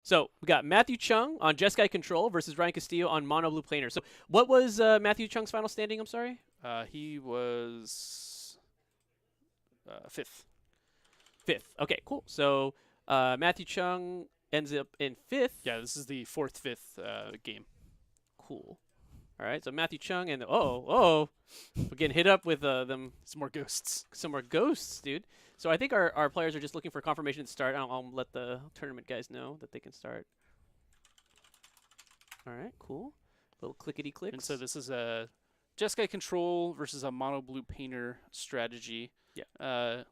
So we got Matthew Chung on Jeskai Control versus Ryen Castillo on Mono Blue Planer. So what was Matthew Chung's final standing? I'm sorry. He was fifth. Fifth. Okay, cool. So Matthew Chung ends up in fifth. Yeah, this is the fifth game. Cool. All right, so Matthew Chung and we're getting hit up with them. Some more ghosts. Some more ghosts, dude. So I think our players are just looking for confirmation to start. I'll let the tournament guys know that they can start. All right, cool. Little clickety clicks. And so this is a Jeskai Control versus a Mono Blue Painter strategy. Yeah.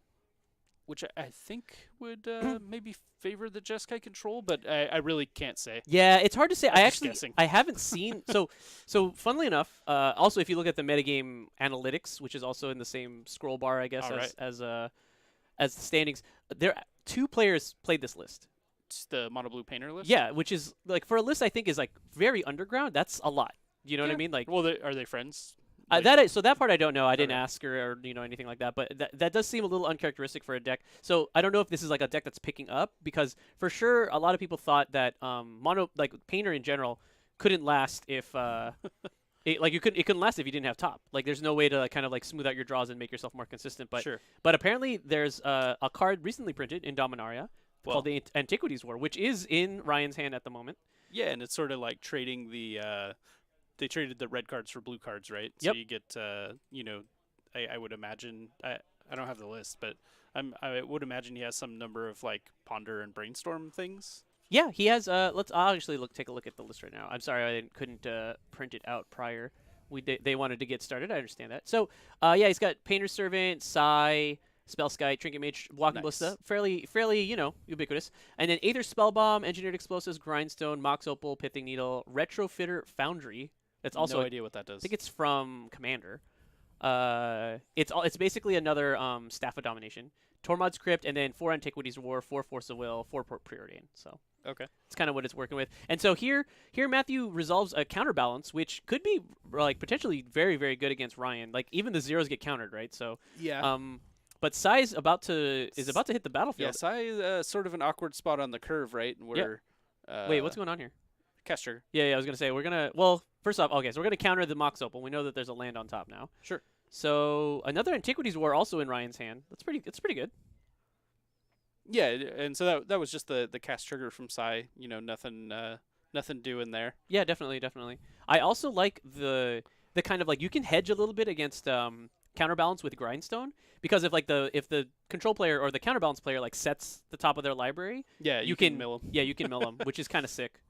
Which I think would maybe favor the Jeskai Control, but I really can't say. Yeah, it's hard to say. Guessing. I haven't seen so funnily enough, also if you look at the metagame analytics, which is also in the same scroll bar, I guess, as the standings, there 2 players played this list. It's the Mono Blue Painter list? Yeah, which is like for a list I think is like very underground, that's a lot. You know what I mean? Like, well, are they friends? So that part I don't know. I didn't ask her or anything like that. But that does seem a little uncharacteristic for a deck. So I don't know if this is like a deck that's picking up, because for sure a lot of people thought that Painter in general couldn't last if it couldn't last if you didn't have top. Like there's no way to kind of like smooth out your draws and make yourself more consistent. But sure. But apparently there's a card recently printed in Dominaria called the Antiquities War, which is in Ryan's hand at the moment. Yeah, and it's sort of like trading the. They traded the red cards for blue cards, right? Yep. So you get, I would imagine, I don't have the list, but I would imagine he has some number of like ponder and brainstorm things. Yeah, he has. I'll actually take a look at the list right now. I'm sorry I couldn't print it out prior. They wanted to get started. I understand that. So he's got Painter's Servant, Sai, Spellskite, Trinket Mage, Walking Ballista, fairly ubiquitous. And then Aether Spellbomb, Engineered Explosives, Grindstone, Mox Opal, Pithing Needle, Retrofitter, Foundry. That's also no idea what that does. I think it's from Commander. It's basically another Staff of Domination, Tormod's Crypt, and then 4 Antiquities War, 4 Force of Will, 4 Preordain. So okay, it's kind of what it's working with. And so here Matthew resolves a counterbalance, which could be like potentially very, very good against Ryen. Like even the zeros get countered, right? So yeah. But Sai's about to hit the battlefield. Yeah, Sai sort of an awkward spot on the curve, right? Where wait, what's going on here? Cast trigger. Yeah, I was gonna say first off, okay, so we're gonna counter the Mox Opal. We know that there's a land on top now. Sure. So another Antiquities War also in Ryan's hand. It's pretty good. Yeah, and so that was just the cast trigger from Sai. Nothing doing there. Yeah, definitely. I also like the kind of like you can hedge a little bit against counterbalance with Grindstone, because if the control player or the counterbalance player like sets the top of their library, yeah, you can mill them. Yeah, you can mill them, which is kind of sick.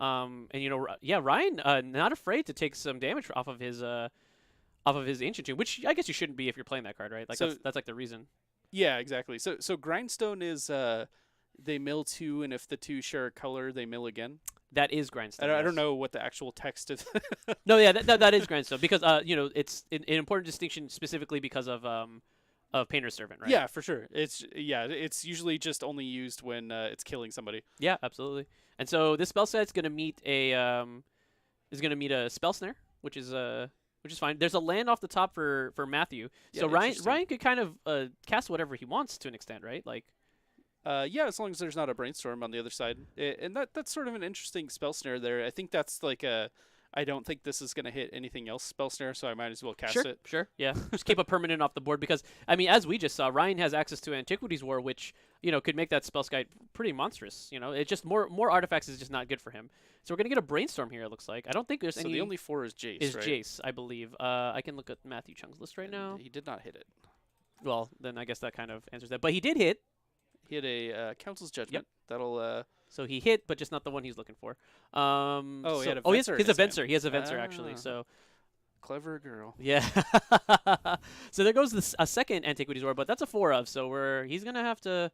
Ryen not afraid to take some damage off of his Ancient Tomb, which I guess you shouldn't be if you're playing that card, right? Like so, that's like the reason. Yeah, exactly. So Grindstone is they mill 2, and if the 2 share a color, they mill again. That is Grindstone. I don't know what the actual text is. No, yeah, that is Grindstone, because it's an important distinction specifically because of Painter's Servant, right? Yeah, for sure. It's usually just only used when it's killing somebody. Yeah, absolutely. And so this spell set's gonna meet a Spell Snare, which is fine. There's a land off the top for Matthew. Yeah, so Ryen could kind of cast whatever he wants to an extent, right? Like as long as there's not a Brainstorm on the other side. And that's sort of an interesting Spell Snare there. I think that's like I don't think this is going to hit anything else Spell Snare, so I might as well cast it. Sure, yeah. Just keep a permanent off the board, because, I mean, as we just saw, Ryen has access to Antiquities War, which, could make that Spellskite pretty monstrous. It's just more artifacts is just not good for him. So we're going to get a Brainstorm here, it looks like. I don't think there's any... So the only 4 is Jace, right? Jace, I believe. I can look at Matthew Chung's list right now. He did not hit it. Well, then I guess that kind of answers that. But he did hit. He had a Council's Judgment. Yep. That'll... So he hit, but just not the one he's looking for. He had a Venser. He has a Venser. He has a Venser, actually. So clever girl. Yeah. So there goes a second Antiquities War, but that's a 4 of. So he's gonna have to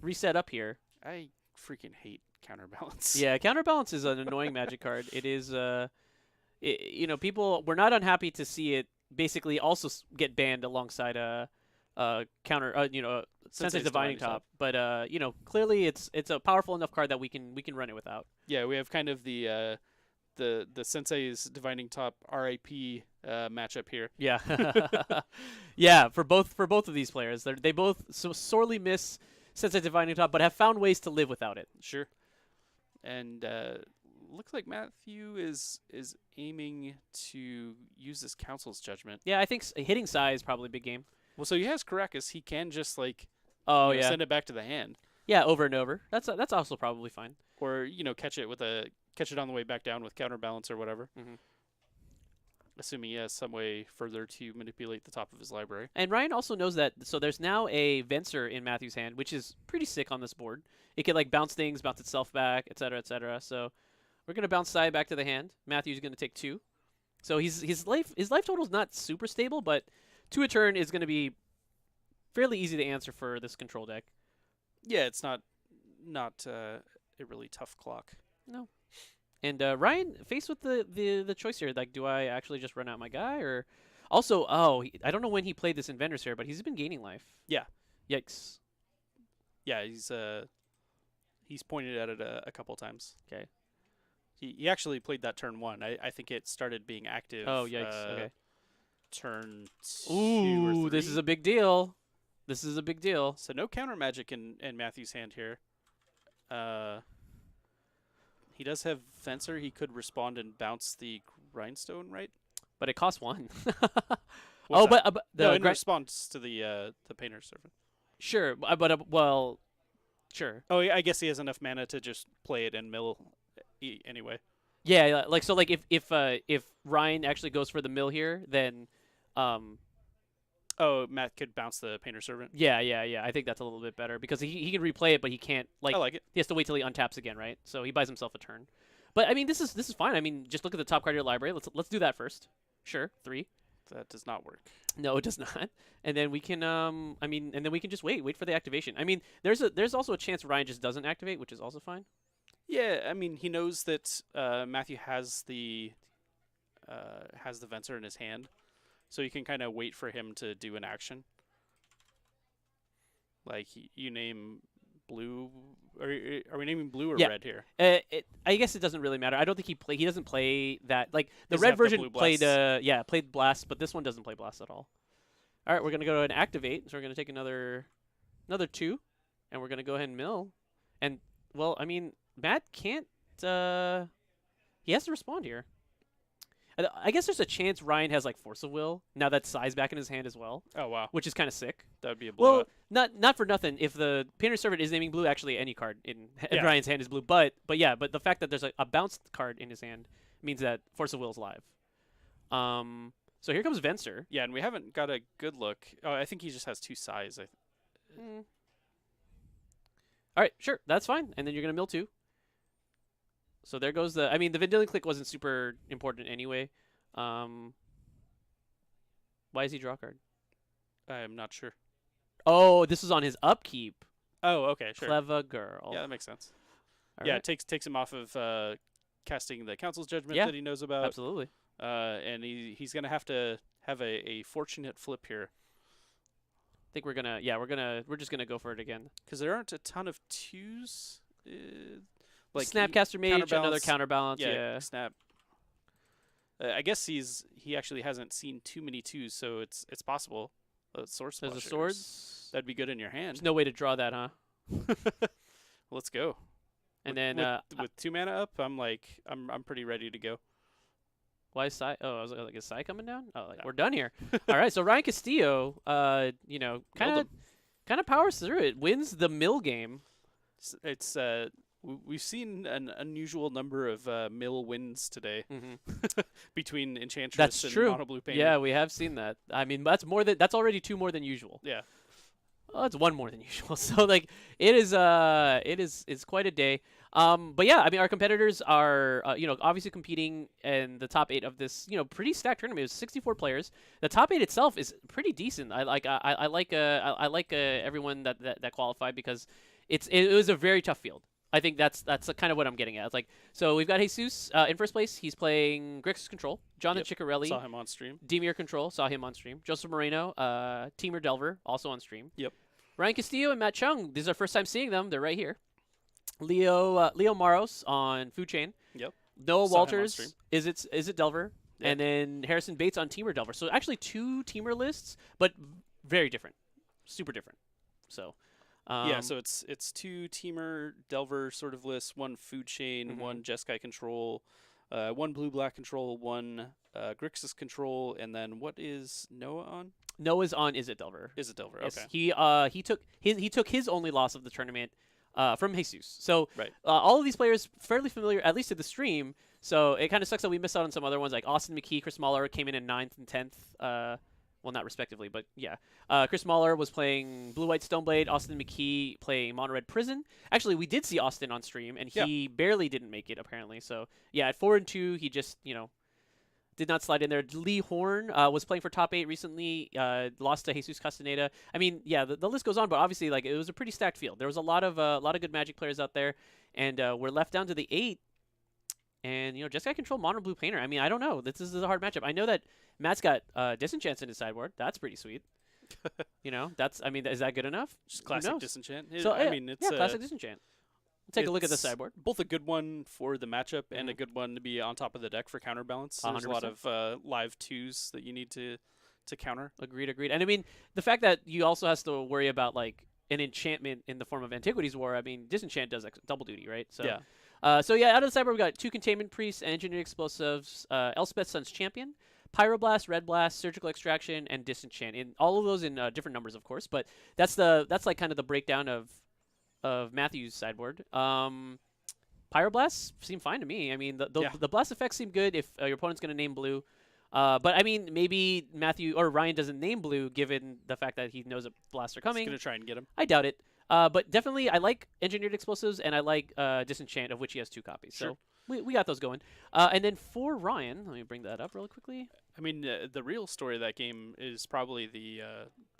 reset up here. I freaking hate Counterbalance. Yeah, Counterbalance is an annoying Magic card. It is. People were not unhappy to see it basically also get banned alongside Sensei's Divining Top, but clearly it's a powerful enough card that we can run it without. Yeah, we have kind of the Sensei's Divining Top RIP matchup here. Yeah, yeah. For both of these players, they both sorely miss Sensei's Divining Top, but have found ways to live without it. Sure. And looks like Matthew is aiming to use this council's judgment. Yeah, I think hitting Sai is probably a big game. Well, so he has Caracas. He can just like Yeah. send it back to the hand. Yeah, over and over. That's also probably fine. Or catch it on the way back down with counterbalance or whatever. Mhm. Assuming he has some way further to manipulate the top of his library. And Ryen also knows that, so there's now a Venser in Matthew's hand, which is pretty sick on this board. It can like bounce things, bounce itself back, etc., etc. So we're gonna bounce Sai back to the hand. Matthew's gonna take 2. So his life total is not super stable, but 2 a turn is gonna be fairly easy to answer for this control deck. Yeah, it's not a really tough clock. No. And Ryen, faced with the choice here, like, do I actually just run out my guy, or also, I don't know when he played this in Vendor's here, but he's been gaining life. Yeah. Yikes. Yeah, he's pointed at it a couple times. Okay. He actually played that turn 1. I think it started being active. Oh, yikes. Okay. Turn 2 Ooh, or 3. this is a big deal. This is a big deal. So no counter magic in Matthew's hand here. He does have Fencer. He could respond and bounce the Grindstone, right? But it costs 1. What's that? but no, in response to the Painter's Servant. Sure, sure. Oh, yeah, I guess he has enough mana to just play it and mill anyway. Yeah, like so, like if Ryen actually goes for the mill here, then Oh, Matt could bounce the Painter's Servant. yeah. I think that's a little bit better because he can replay it, but he can't I like it. he has to wait till he untaps again, right? So he buys himself a turn. But I mean, this is fine. I mean, just look at the top card of your library. Let's do that first. Sure, 3. That does not work. No, it does not. And then we can and then we can just wait for the activation. I mean, there's also a chance Ryen just doesn't activate, which is also fine. Yeah, I mean, he knows that Matthew has the Venser in his hand, so you can kind of wait for him to do an action. Like you name blue, or are we naming blue or red here? I guess it doesn't really matter. I don't think he doesn't play that. Like the Doesn't red have the version blue played blast. played blast, but this one doesn't play blast at all. All right, we're gonna go and activate. So we're gonna take another 2, and we're gonna go ahead and mill. And well, I mean, Matt can't. He has to respond here. I guess there's a chance Ryen has like Force of Will now that Sai's back in his hand as well, Oh wow, which is kind of sick. that would be a Well, blowout. not for nothing. If the Painter Servant is naming blue, actually any card in Yeah. Ryan's hand is blue. But the fact that there's a bounced card in his hand means that Force of Will is live. So here comes Venser. Yeah, and we haven't got a good look. Oh, I think he just has 2 size. All right, sure, that's fine. And then you're gonna mill 2. So there goes the. I mean, the Vendilion Click wasn't super important anyway. Why does he draw a card? I'm not sure. Oh, this is on his upkeep. Oh, okay, sure. Clever girl. Yeah, that makes sense. All yeah, right. it takes him off of casting the Council's Judgment Yeah, that he knows about. Absolutely. And he's gonna have to have a fortunate flip here I think we're just gonna go for it again. because there aren't a ton of 2s. Like Snapcaster Mage, another counterbalance. counterbalance. Yeah, snap. I guess he actually hasn't seen too many 2s, so it's possible. Sword There's the Splashers. swords. That'd be good in your hand. There's no way to draw that, huh? Let's go. And then with 2 mana up, I'm pretty ready to go. why is Sai? Oh, I was like, is Sai coming down? Oh, we're done here. All right, so Ryen Castillo, kind of powers through it, wins the mill game. It's we've seen an unusual number of mill wins today between Enchantress That's and true. Mono Blue Painter. Yeah, we have seen that. I mean, that's already 2 more than usual. Yeah. Oh, it's 1 more than usual. So like it's quite a day. But yeah, I mean our competitors are obviously competing in the top 8 of this pretty stacked tournament. It was 64 players. The top 8 itself is pretty decent. I like everyone that qualified because it was a very tough field. I think that's kind of what I'm getting at. It's like, so we've got Jesus in first place. He's playing Grixis Control. Jonathan Ciccarelli. Saw him on stream. Demir Control. Saw him on stream. Joseph Moreno. Teamer Delver. Also on stream. Yep. Ryen Castillo and Matt Chung. This is our first time seeing them. They're right here. Leo Maros on Food Chain. Yep. Noah Saw him on Walters. stream. Is it Delver? Yep. And then Harrison Bates on Teamer Delver. So actually 2 Teamer lists, but very different. Super different. So Yeah, so it's 2 Teamer Delver sort of lists, 1 Food Chain, 1 Jeskai control, 1 Blue-Black control, 1 Grixis control, and then what is Noah on? Noah's on Is It Delver. Is it Delver? Yes, Okay. he took his only loss of the tournament from Jesus. So Right. all of these players fairly familiar, at least to the stream. So it kind of sucks that we missed out on some other ones like Austin McKee, Chris Mahler came in 9th and 10th. Well, not respectively, but yeah. Chris Mahler was playing Blue White Stoneblade. Austin McKee playing Mono Red Prison. Actually, we did see Austin on stream, and he barely didn't make it apparently. So yeah, at 4-2, he just did not slide in there. Lee Horn was playing for top 8 recently. Lost to Jesus Castaneda. I mean, yeah, the list goes on, but obviously, like it was a pretty stacked field. There was a lot of good Magic players out there, and we're left down to the 8. And Jeskai control Mono Blue Painter. I mean, I don't know. This is a hard matchup. I know that Matt's got Disenchants in his sideboard. That's pretty sweet. Is that good enough? Just classic Disenchant. It's classic Disenchant. Take a look at the sideboard. Both a good one for the matchup and a good one to be on top of the deck for counterbalance. There's 100%. a lot of live 2s that you need to counter. Agreed. And I mean, the fact that you also has to worry about like an enchantment in the form of Antiquities War. I mean, Disenchant does double duty, right? So yeah. Out of the sideboard, we got 2 Containment Priests, Engineered Explosives, Elspeth Sun's Champion, Pyroblast, Red Blast, Surgical Extraction, and Disenchant. In all of those in different numbers, of course, but that's like kind of the breakdown of Matthew's sideboard. Pyroblasts seem fine to me. I mean, the blast effects seem good if your opponent's going to name blue. But I mean, maybe Matthew or Ryan doesn't name blue, given the fact that he knows a blasts are coming. He's going to try and get him. I doubt it. But definitely, I like Engineered Explosives, and I like Disenchant, of which he has 2 copies. Sure. So we got those going. And then for Ryan, let me bring that up really quickly. I mean, the real story of that game is probably the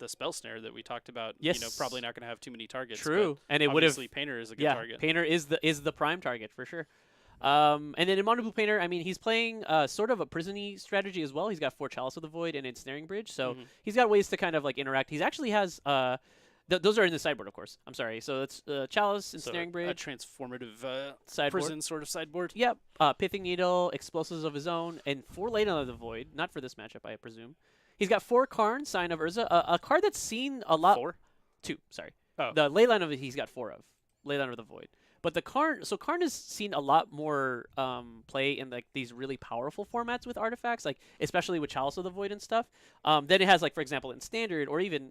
Spell Snare that we talked about. Yes. Probably not going to have too many targets. True. And it would have. Painter is a good target. Painter is the prime target for sure. And then in Mono Blue Painter, I mean, he's playing sort of a prison-y strategy as well. He's got 4 Chalice of the Void and Ensnaring Bridge, so he's got ways to kind of like interact. He actually has those are in the sideboard, of course. I'm sorry. So it's Chalice, Ensnaring Bridge, a transformative sideboard. Prison sort of sideboard. Yep. Pithing Needle, Explosives of his own, and 4 Leyline of the Void. Not for this matchup, I presume. He's got 4 Karn, Sign of Urza, a card that's seen a lot. 4? 2. Sorry. Oh. The Leyline of it, he's got 4 of. Leyline of the Void. But the Karn has seen a lot more play in like these really powerful formats with artifacts, like especially with Chalice of the Void and stuff. Than it has, like for example, in Standard or even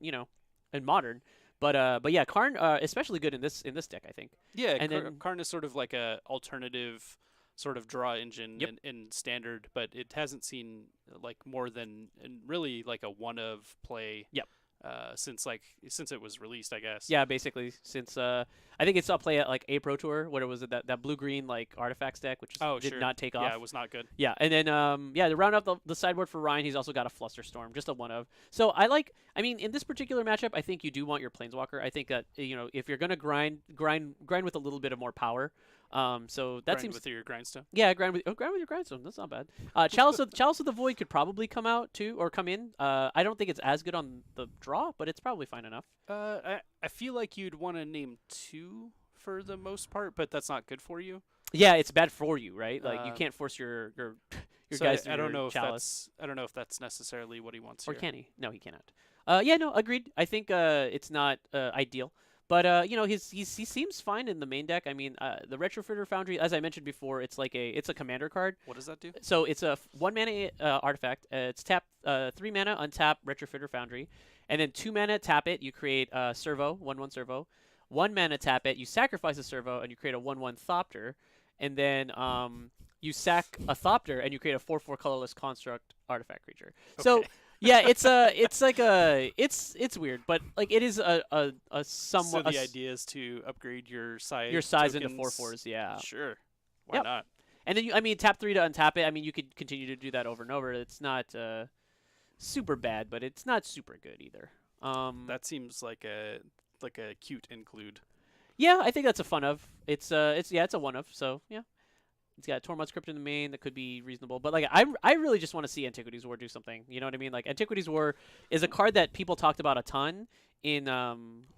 in Modern. But yeah, Karn especially good in this deck, I think. Yeah, and Karn is sort of like a alternative sort of draw engine in Standard, but it hasn't seen like more than really like a one of play. Yep. Since it was released, I guess. Yeah, basically since I think it saw play at like a Pro Tour. What was it, that blue green like artifacts deck, which did not take off. Yeah, it was not good. Yeah, and then to round out the sideboard for Ryan, he's also got a Flusterstorm, just a one of. So I mean, in this particular matchup, I think you do want your Planeswalker. I think that if you're gonna grind with a little bit of more power. So that seems with your grindstone. Yeah, grind with your grindstone. That's not bad. Chalice of the Void could probably come out too, or come in. I don't think it's as good on the draw, but it's probably fine enough. I feel like you'd want to name 2 for the most part, but that's not good for you. Yeah, it's bad for you, right? Like you can't force your guys. I don't know if Chalice. I don't know if that's necessarily what he wants. Or here. can he? No, he cannot. Yeah, no, agreed. I think it's not ideal. But he seems fine in the main deck. I mean, the Retrofitter Foundry, as I mentioned before, it's a commander card. What does that do? So it's a 1 mana artifact. It's tap 3 mana, untap Retrofitter Foundry, and then 2 mana tap it. You create a servo, 1/1 servo. 1 mana tap it. You sacrifice a servo and you create a 1/1 Thopter, and then you sack a Thopter and you create a 4/4 colorless construct artifact creature. Okay. So. Yeah, it's weird, but like it is a somewhat. So the idea is to upgrade your size. Your size into 4/4s, yeah. Sure. Why not? And then tap 3 to untap it. I mean, you could continue to do that over and over. It's not super bad, but it's not super good either. That seems like a cute include. Yeah, I think that's a fun of. It's a one of. So yeah. It's got Tormod's Crypt in the main that could be reasonable, but like I really just want to see Antiquities War do something. You know what I mean? Like Antiquities War is a card that people talked about a ton in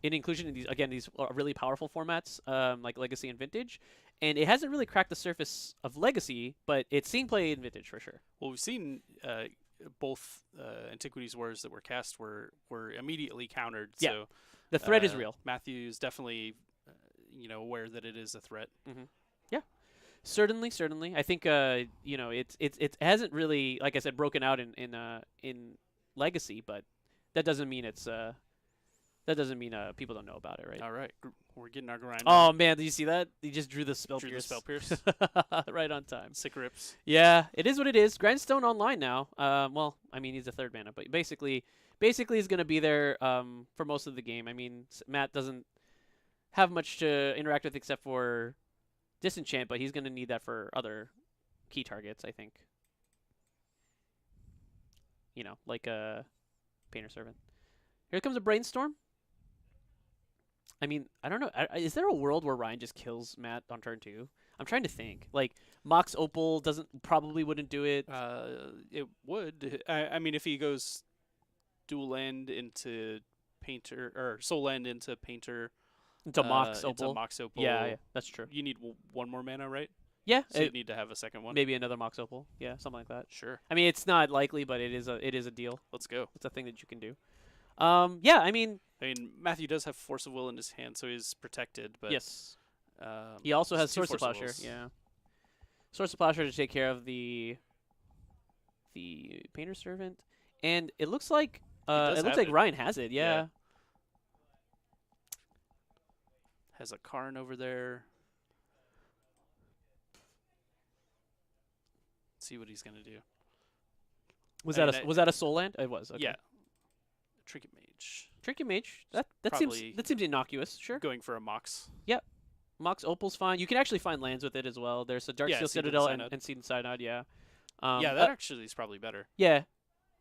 inclusion in these really powerful formats like Legacy and Vintage, and it hasn't really cracked the surface of Legacy, but it's seen play in Vintage for sure. Well, we've seen both Antiquities Wars that were cast were immediately countered. Yeah. So The threat is real. Matthew's definitely, aware that it is a threat. Yeah. Certainly. I think it hasn't really, like I said, broken out in Legacy, but that doesn't mean people don't know about it, right? All right, we're getting our grind. Oh man, did you see that? He just drew the spell Drew pierce. the spell pierce. Right on time. Sick rips. Yeah, it is what it is. Grindstone online now. Well, I mean he's a third mana, but basically he's gonna be there for most of the game. I mean Matt doesn't have much to interact with except for disenchant, but he's gonna need that for other key targets, I think. Like a Painter Servant. Here comes a Brainstorm. I mean, I don't know. Is there a world where Ryen just kills Matt on turn 2? I'm trying to think. Like, Mox Opal probably wouldn't do it. It would. I mean, if he goes dual land into Painter, or soul land into Painter. Into Mox Opal. Into Mox Opal. Yeah, that's true. You need one more mana, right? Yeah. So you need to have a second one. Maybe another Mox Opal. Yeah, something like that. Sure. I mean, it's not likely, but it is a deal. Let's go. It's a thing that you can do. Yeah, I mean, Matthew does have Force of Will in his hand, so he's protected. But yes. He also has Source of Force of Plowshare. Wills. Yeah. Source of Plowshare to take care of the Painter Servant, and it looks like Ryen has it. Yeah. Has a Karn over there. Let's see what he's gonna do. Was that a soul land? It was. Okay. Yeah. Trinket Mage. Trinket Mage. That seems innocuous. Sure. Going for a Mox. Mox Opal's fine. You can actually find lands with it as well. There's a Darksteel Citadel and Seed and Synod. Yeah. That actually is probably better. Yeah.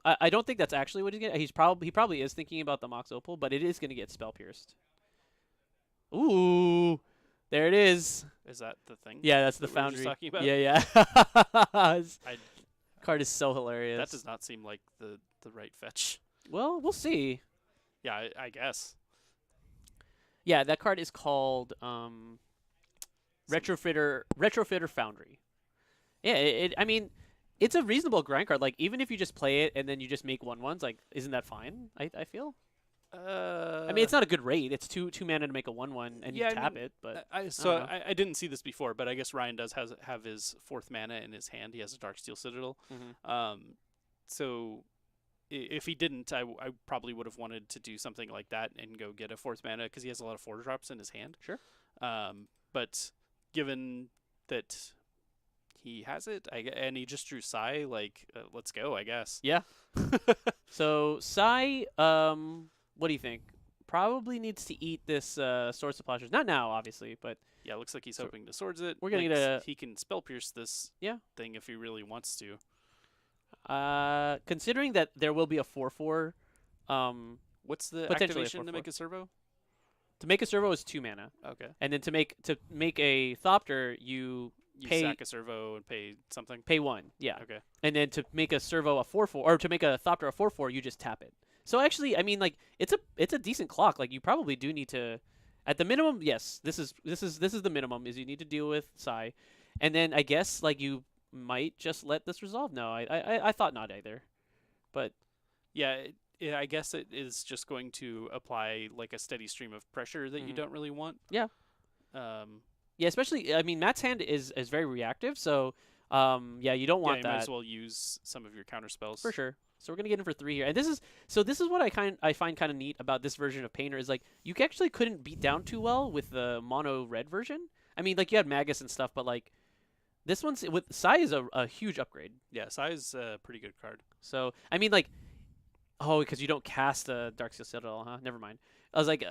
I don't think that's actually what he's getting. He probably is thinking about the Mox Opal, but it is going to get spell pierced. Ooh, there it is. Is that the thing? Yeah, that's the that we were Foundry. just talking about? Yeah. Card is so hilarious. That does not seem like the right fetch. Well, we'll see. Yeah, I guess. Yeah, that card is called Retrofitter Foundry. Yeah, I mean, it's a reasonable grind card. Like, even if you just play it and then you just make 1/1s, like, isn't that fine? I feel. I mean, it's not a good rate. It's two mana to make a 1/1, and you tap it. But I didn't see this before, but I guess Ryen does have his 4th mana in his hand. He has a Darksteel Citadel. Mm-hmm. So if he didn't, I probably would have wanted to do something like that and go get a 4th mana because he has a lot of 4-drops in his hand. Sure. But given that he has it, and he just drew Sai, like, let's go, I guess. Yeah. So Sai, what do you think? Probably needs to eat this Source of Plowshare. Not now, obviously, but yeah, looks like he's hoping to swords it. We're gonna get he can spell pierce this thing if he really wants to. Considering that there will be a 4/4, what's the potentially activation to make a servo? To make a servo is 2 mana. Okay. And then to make a Thopter, you pay, sack a servo and pay something. Pay 1. Yeah. Okay. And then to make a servo a 4/4, or to make a Thopter a 4/4, you just tap it. So actually, I mean, like, it's a decent clock. Like, you probably do need to, at the minimum, yes, this is the minimum, is you need to deal with Sai, and then I guess like you might just let this resolve. No, I thought not either, but yeah, I guess it is just going to apply like a steady stream of pressure that you don't really want. Yeah. Yeah, especially, I mean, Matt's hand is very reactive, so yeah, you don't want that. You might as well use some of your counter spells for sure. So we're gonna get in for 3 here, and this is what I find kind of neat about this version of Painter is like you actually couldn't beat down too well with the mono red version. I mean, like you had Magus and stuff, but like this one's with Sai is a huge upgrade. Yeah, Sai is a pretty good card. So I mean, like, because you don't cast a Darksteel Citadel, huh? Never mind. I was like,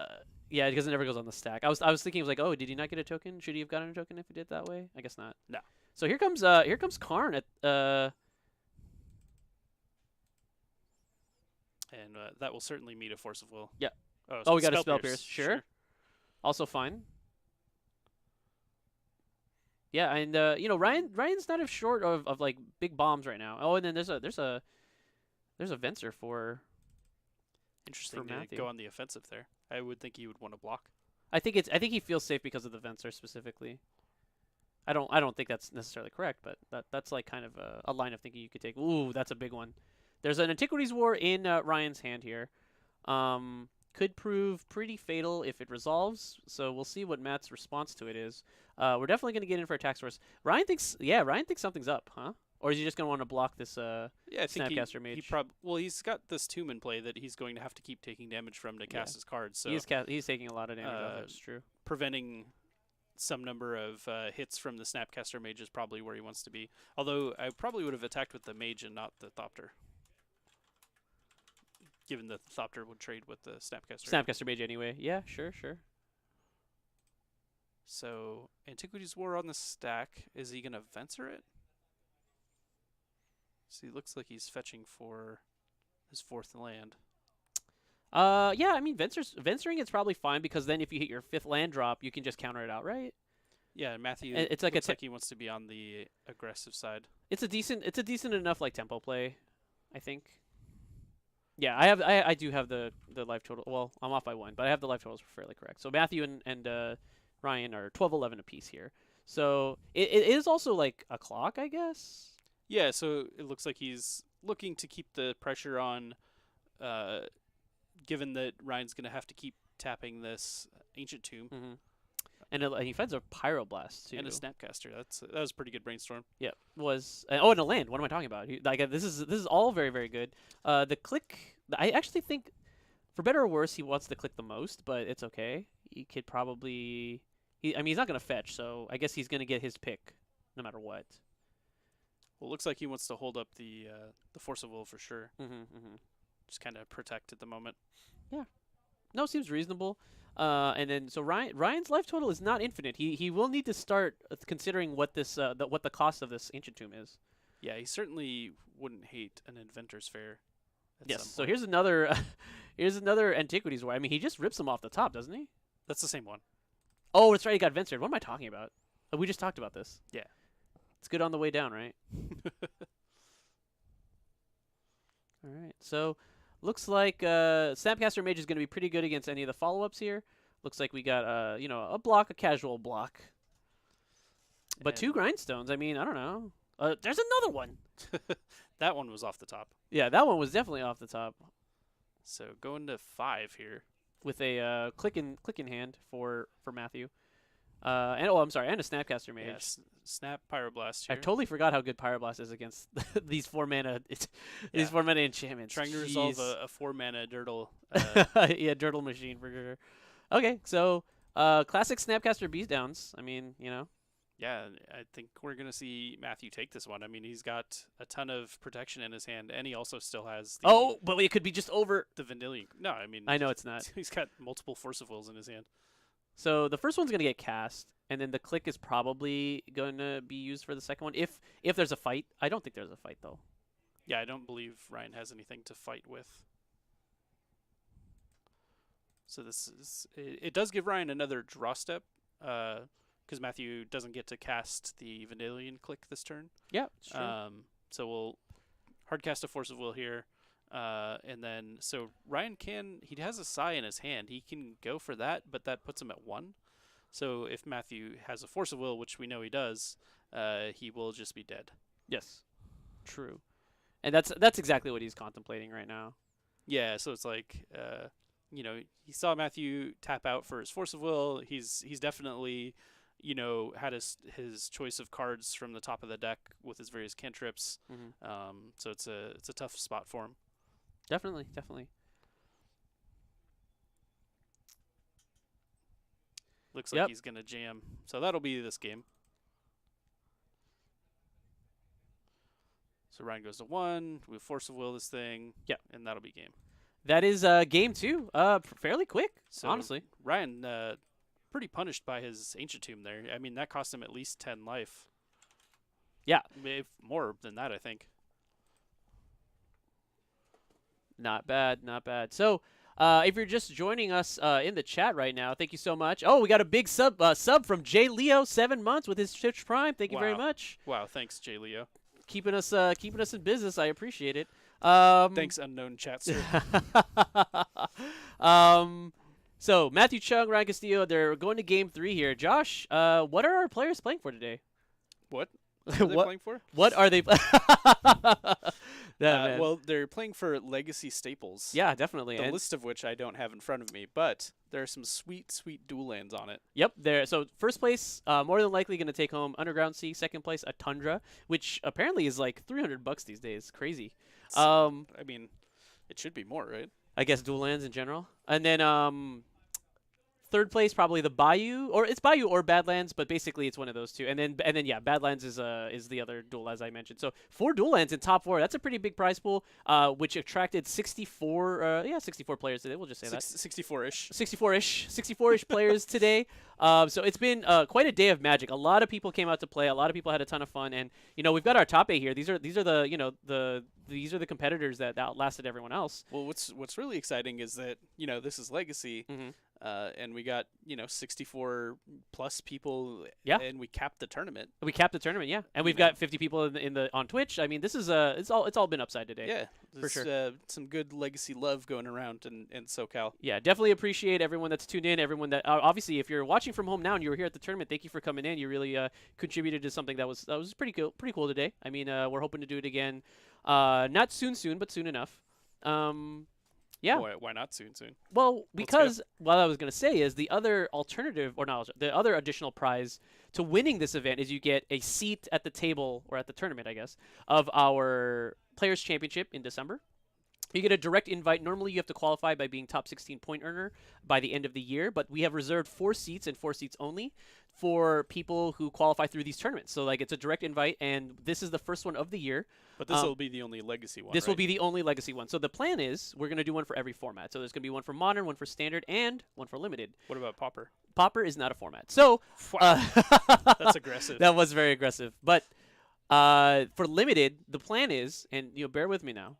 yeah, because it never goes on the stack. I was thinking, I was like, oh, did he not get a token? Should he have gotten a token if he did it that way? I guess not. No. So here comes Karn at And that will certainly meet a Force of Will. Yeah. Oh, we got a Spell Pierce. Sure. Also fine. Yeah, and Ryan's not short of like big bombs right now. Oh, and then there's a Venser for. Interesting to go on the offensive there. I would think he would want to block. I think he feels safe because of the Venser specifically. I don't think that's necessarily correct, but that's like kind of a line of thinking you could take. Ooh, that's a big one. There's an Antiquities War in Ryan's hand here. could prove pretty fatal if it resolves. So we'll see what Matt's response to it is. We're definitely going to get in for attack source. Ryen thinks something's up, huh? Or is he just going to want to block this Yeah, I think Snapcaster Mage? he's got this tomb in play that he's going to have to keep taking damage from to cast his cards. So he's taking a lot of damage off it, it's true. Preventing some number of hits from the Snapcaster Mage is probably where he wants to be. Although I probably would have attacked with the Mage and not the Thopter, given that the Thopter would trade with the Snapcaster. Snapcaster Mage anyway. Yeah, sure. So Antiquities War on the stack. Is he going to Venser it? So he looks like he's fetching for his 4th land. Yeah, I mean, Venturing it's probably fine because then if you hit your 5th land drop, you can just counter it out, right? Yeah, Matthew. It's like looks like he wants to be on the aggressive side. It's a decent enough like tempo play, I think. Yeah, I do have the life total. Well, I'm off by 1, but I have the life totals fairly correct. So Matthew and Ryen are 12-11 apiece here. So it is also like a clock, I guess. Yeah, so it looks like he's looking to keep the pressure on, given that Ryan's going to have to keep tapping this Ancient Tomb. Mm-hmm. And he finds a Pyroblast, too. And a Snapcaster. That was a pretty good brainstorm. Yeah, and a land. What am I talking about? This is all very, very good. The click, I actually think, for better or worse, he wants to click the most, but it's okay. He could probably... he's not going to fetch, so I guess he's going to get his pick no matter what. Well, it looks like he wants to hold up the Force of Will for sure. Mm-hmm. Just kind of protect at the moment. Yeah. No, seems reasonable. And then so Ryan's life total is not infinite. He will need to start considering what this what the cost of this Ancient Tomb is. Yeah, he certainly wouldn't hate an Inventor's Fair. Yes. So here's another Antiquities War. I mean, he just rips them off the top, doesn't he? That's the same one. Oh, that's right. He got Ventured. What am I talking about? Oh, we just talked about this. Yeah. It's good on the way down, right? All right. So looks like Snapcaster Mage is going to be pretty good against any of the follow-ups here. Looks like we got a casual block. But And 2 grindstones. I mean, I don't know. There's another one. that one was off the top. Yeah, that one was definitely off the top. So going to 5 here with a click in hand for Matthew. And a Snapcaster Mage. Yes, Snap Pyroblast here. I totally forgot how good Pyroblast is against these 4 mana. These 4 mana enchantments. Trying to resolve a 4 mana Dirtle. Yeah, Dirtle machine for sure. Okay, so classic Snapcaster beatdowns. I mean, Yeah, I think we're gonna see Matthew take this one. I mean, he's got a ton of protection in his hand, and he also still has. But it could be just over the Vendilion. No, I mean, I know it's not. He's got multiple Force of Wills in his hand. So the first one's going to get cast, and then the click is probably going to be used for the second one. If there's a fight. I don't think there's a fight, though. Yeah, I don't believe Ryen has anything to fight with. So it does give Ryen another draw step, because Matthew doesn't get to cast the Vendilion click this turn. Yeah, it's true. So we'll hard cast a Force of Will here. And then, so Ryen he has a Sai in his hand. He can go for that, but that puts him at 1. So if Matthew has a Force of Will, which we know he does, he will just be dead. Yes. True. And that's exactly what he's contemplating right now. Yeah, so it's like, he saw Matthew tap out for his Force of Will. He's definitely, had his choice of cards from the top of the deck with his various cantrips. Mm-hmm. So it's a tough spot for him. Definitely. Looks like he's going to jam. So that'll be this game. So Ryen goes to 1. We Force of Will this thing. Yeah. And that'll be game. That is game 2. Fairly quick, so honestly. Ryen pretty punished by his Ancient Tomb there. I mean, that cost him at least 10 life. Yeah. Maybe more than that, I think. Not bad. So, if you're just joining us in the chat right now, thank you so much. Oh, we got a big sub from J Leo, 7 months with his Twitch Prime. Thank you very much. Wow, thanks, J Leo. Keeping us in business. I appreciate it. Thanks, unknown chat sir. So Matthew, Chung, Ryen, Castillo, they're going to game 3 here. Josh, what are our players playing for today? What? What are they playing for? What are they? Yeah, man. Well, they're playing for legacy staples. Yeah, definitely. The And list of which I don't have in front of me, but there are some sweet, sweet dual lands on it. yep, there. So first place, more than likely going to take home Underground Sea. Second place, a Tundra, which apparently is like $300 these days. Crazy. I mean, it should be more, right? I guess dual lands in general. And then third place probably the Bayou, or it's Bayou or Badlands, but basically it's one of those two. And then yeah, Badlands is the other dual, as I mentioned. So 4 dual lands in top 4. That's a pretty big prize pool, which attracted 64 players today. We'll just say that 64-ish. 64-ish players today. So it's been quite a day of Magic. A lot of people came out to play. A lot of people had a ton of fun, and we've got our top 8 here. These are the these are the competitors that outlasted everyone else. Well, what's really exciting is that this is Legacy. Mm-hmm. And we got 64 plus people. Yeah. And we capped the tournament. We capped the tournament, yeah, and we've got 50 people in the on Twitch. I mean, this is it's all been upside today. Yeah, for sure. Some good Legacy love going around in SoCal. Yeah, definitely appreciate everyone that's tuned in. Everyone that obviously, if you're watching from home now and you were here at the tournament, thank you for coming in. You really contributed to something that was pretty cool today. I mean, we're hoping to do it again, not soon, but soon enough. Yeah. Why not soon? Well, because what I was going to say is the other alternative, or not, the other additional prize to winning this event is you get a seat at the table, or at the tournament, I guess, of our Players' Championship in December. You get a direct invite. Normally, you have to qualify by being top 16 point earner by the end of the year, but we have reserved 4 seats and 4 seats only for people who qualify through these tournaments. So, like, it's a direct invite, and this is the first one of the year. But this will be the only Legacy one. This will be the only Legacy one. So the plan is we're going to do one for every format. So there's going to be one for Modern, one for Standard, and one for Limited. What about Pauper? Pauper is not a format. So wow. That's aggressive. That was very aggressive. But for Limited, the plan is, and bear with me now.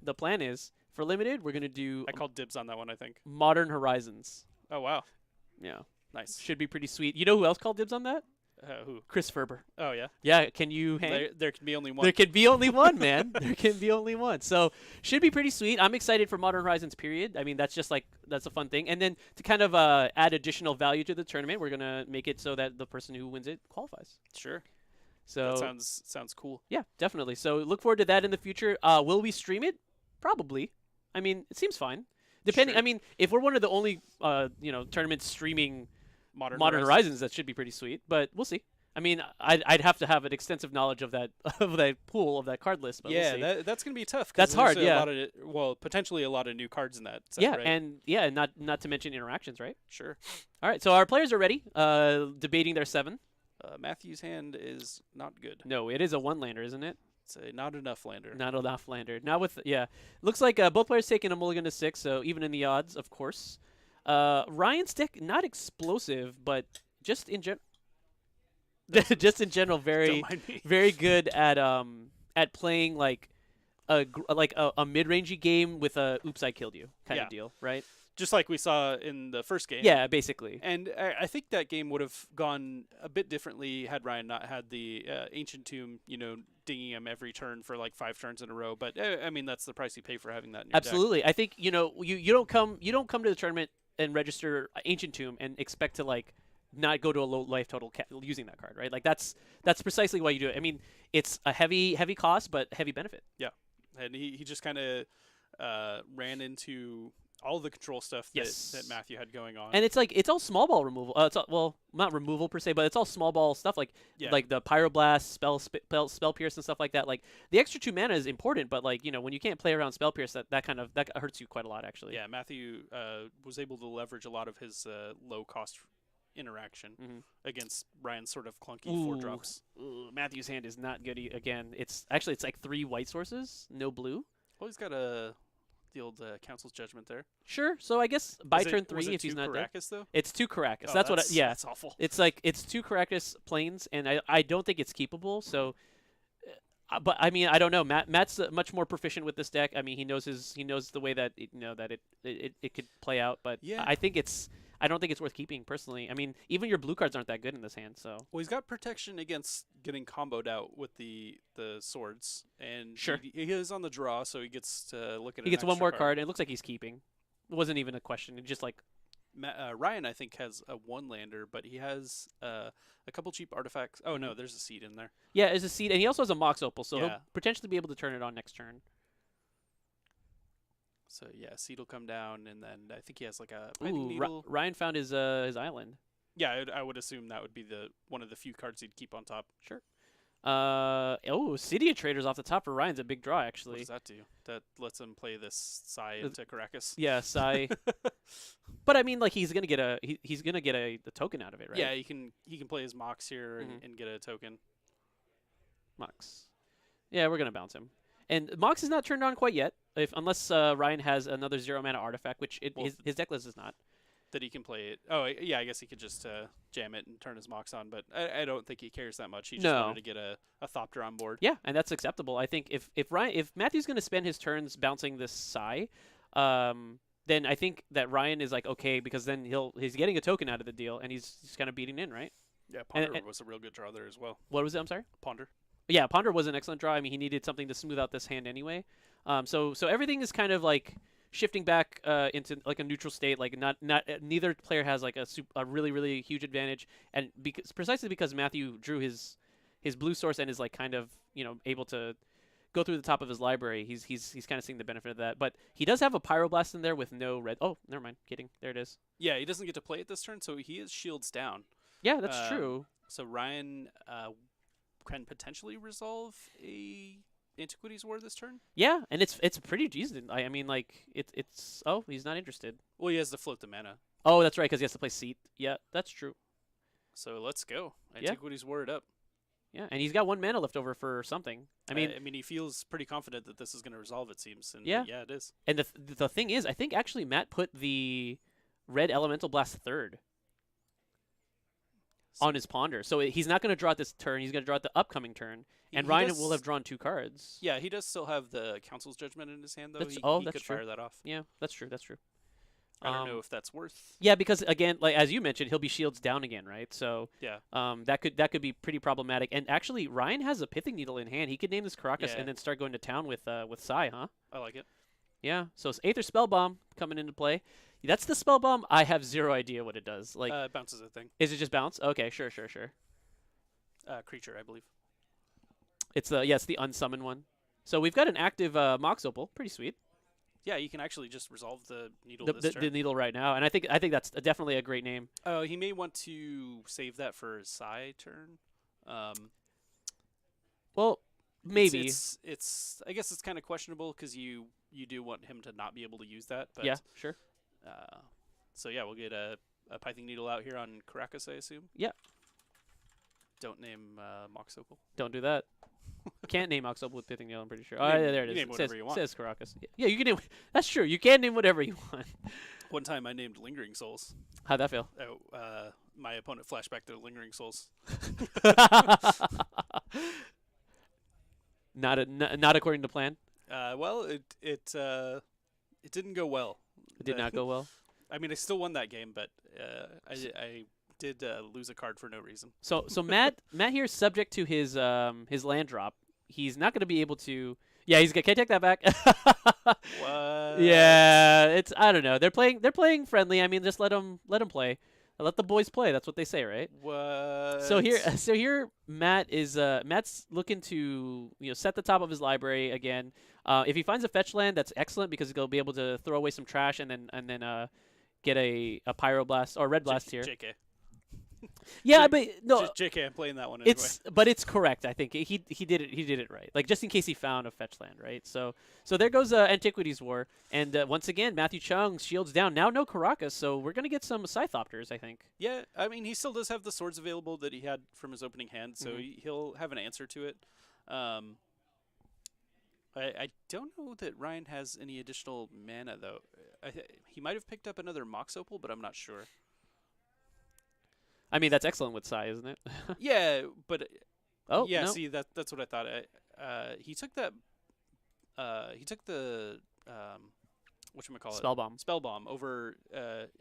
The plan is for Limited, we're going to do. I called dibs on that one, I think. Modern Horizons. Oh wow. Yeah. Nice. Should be pretty sweet. You know who else called dibs on that? Who? Chris Ferber. Oh, yeah? Yeah, can you hang? There can be only one. There can be only one, man. There can be only one. So, should be pretty sweet. I'm excited for Modern Horizons, period. I mean, that's a fun thing. And then to kind of add additional value to the tournament, we're going to make it so that the person who wins it qualifies. Sure. So that sounds cool. Yeah, definitely. So, look forward to that in the future. Will we stream it? Probably. I mean, it seems fine. Depending, Sure. I mean, if we're one of the only, tournaments streaming Modern Horizons, that should be pretty sweet. But we'll see. I mean, I'd have to have an extensive knowledge of that pool of that card list. But yeah, we'll see. That's gonna be tough. That's hard. Yeah. Potentially a lot of new cards in that set, yeah, right? and not to mention interactions, right? Sure. All right, so our players are ready. Debating their 7. Matthew's hand is not good. No, it is a 1-lander, isn't it? It's a not enough lander. Not enough lander. Now looks like both players taking a mulligan to 6, so even in the odds, of course. Ryan's deck not explosive, but just in general. Just in general, very good at playing like a mid-rangey game with a "oops, I killed you" kind of deal, right? Just like we saw in the first game. Yeah, basically. And I think that game would have gone a bit differently had Ryan not had the Ancient Tomb, dinging him every turn for like 5 turns in a row. But I mean, that's the price you pay for having that in your Absolutely. deck. I think you don't come to the tournament and register Ancient Tomb and expect to like not go to a low life total using that card, right? Like that's precisely why you do it. I mean, it's a heavy cost but heavy benefit. Yeah, and he just kind of ran into all the control stuff that Matthew had going on. And it's all small ball removal. Not removal per se, but it's all small ball stuff like the Pyroblast, spell pierce and stuff like that. Like the extra 2 mana is important, but like when you can't play around spell pierce, that hurts you quite a lot actually. Yeah, Matthew was able to leverage a lot of his low cost interaction against Ryan's sort of clunky 4-drops. Matthew's hand is not good again. It's like 3 white sources, no blue. Well, he's got the old Council's Judgment there. Sure. So I guess by turn 3, was it if he's not Caracas, there, though? it's 2 Caracas. Oh, That's awful. It's like it's 2 Caracas planes, and I don't think it's keepable. So, but I mean I don't know. Matt's much more proficient with this deck. I mean he knows the way that it could play out. But yeah. I don't think it's worth keeping personally. I mean, even your blue cards aren't that good in this hand. So well, he's got protection against getting comboed out with the swords, and sure, he is on the draw, so he gets to look at. He gets one more card, and it looks like he's keeping. It wasn't even a question. It's just like Ryan, I think, has a 1-lander, but he has a couple cheap artifacts. Oh no, there's a seed in there. Yeah, there's a seed, and he also has a Mox Opal, so Yeah. he'll potentially be able to turn it on next turn. So yeah, Seed will come down, and then I think he has like a Pithing Ooh, Needle. Ryan found his island. Yeah, I would assume that would be the one of the few cards he'd keep on top. Sure. City of Traders off the top for Ryan's a big draw What actually. does that do? That lets him play this Sai into Caracas. Yeah, Sai. But I mean, like he's gonna get he's gonna get a token out of it, right? Yeah, he can play his Mox here Mhm. and get a token. Mox. Yeah, we're gonna bounce him. And Mox is not turned on quite yet, unless Ryan has another 0 mana artifact, which Well, his deck list is not. That he can play it. Oh, yeah, I guess he could just jam it and turn his Mox on, but I don't think he cares that much. He just No. wanted to get a Thopter on board. Yeah, and that's acceptable. I think if Matthew's gonna spend his turns bouncing this Sai, then I think that Ryan is like okay because then he's getting a token out of the deal and he's kind of beating in, right? Yeah, Ponder and- was a real good draw there as well. What was it? I'm sorry. Ponder. Yeah, Ponder was an excellent draw. I mean, he needed something to smooth out this hand anyway. So everything is kind of like shifting back into like a neutral state. Like neither player has like a really huge advantage, and precisely because Matthew drew his blue source and is like kind of able to go through the top of his library. He's kind of seeing the benefit of that. But he does have a Pyroblast in there with no red. Oh, never mind. Kidding. There it is. Yeah, he doesn't get to play it this turn, so he is shields down. Yeah, that's true. So Ryan can potentially resolve a Antiquities War this turn. Yeah, and it's pretty decent. I mean, like it's. Oh, he's not interested. Well, he has to float the mana. Oh, that's right, because he has to play Seat. Yeah, that's true. So let's go. Yeah. Antiquities War it up. Yeah, and he's got 1 mana left over for something. I mean, he feels pretty confident that this is going to resolve. It seems. And yeah, it is. And the thing is, I think actually Matt put the red Elemental Blast third on his Ponder, so he's not going to draw it this turn. He's going to draw it the upcoming turn, and Ryan will have drawn 2 cards. Yeah, he does still have the Council's Judgment in his hand, though. That's, he that's could true. fire that off. Yeah, that's true. That's true. I don't know if that's worth. Yeah, because again, like as you mentioned, he'll be shields down again, right? So yeah, that could be pretty problematic. And actually, Ryan has a Pithing Needle in hand. He could name this Caracas and then start going to town with Sai, huh? I like it. Yeah. So it's Aether Spellbomb coming into play. That's the Spellbomb. I have 0 idea what it does. Like, bounces a thing. Is it just bounce? Okay, sure. Creature, I believe. It's the unsummoned one. So we've got an active Mox Opal. Pretty sweet. Yeah, you can actually just resolve the needle The needle right now, and I think that's definitely a great name. Oh, he may want to save that for his Sai turn. Well, maybe it's I guess it's kind of questionable because you do want him to not be able to use that. But yeah, sure. So yeah, we'll get a Pithing Needle out here on Caracas, I assume. Yeah. Don't name Mox Opal. Don't do that. Can't name Mox Opal with Pithing Needle, I'm pretty sure. There it is. Name whatever you want. Says Caracas. Yeah, you can name. That's true. You can name whatever you want. One time I named Lingering Souls. How'd that feel? Oh, my opponent flashed back to Lingering Souls. Not according to plan. Well, it didn't go well. It did not go well. I mean, I still won that game, but I did lose a card for no reason. So Matt here is subject to his land drop. He's not going to be able to. Yeah, can I take that back? What? Yeah, I don't know. They're playing friendly. I mean, just let them play. Let the boys play. That's what they say, right? What? So here Matt's looking to set the top of his library again. If he finds a fetch land, that's excellent because he'll be able to throw away some trash and then get a Pyroblast or Red Blast here. JK. Yeah, but no. JK, I'm playing that one anyway. But it's correct. I think he did it right. Like just in case he found a fetch land, right? So there goes Antiquities War, and once again Matthew Chung shields down. Now no Caracas, so we're gonna get some Scythopters, I think. Yeah, I mean he still does have the swords available that he had from his opening hand, so he'll have an answer to it. I don't know that Ryan has any additional mana though. He might have picked up another Mox Opal, but I'm not sure. I mean that's excellent with Sai, isn't it? Yeah, but no. See that's what I thought. He took that. He took the whatchamacallit? Spellbomb over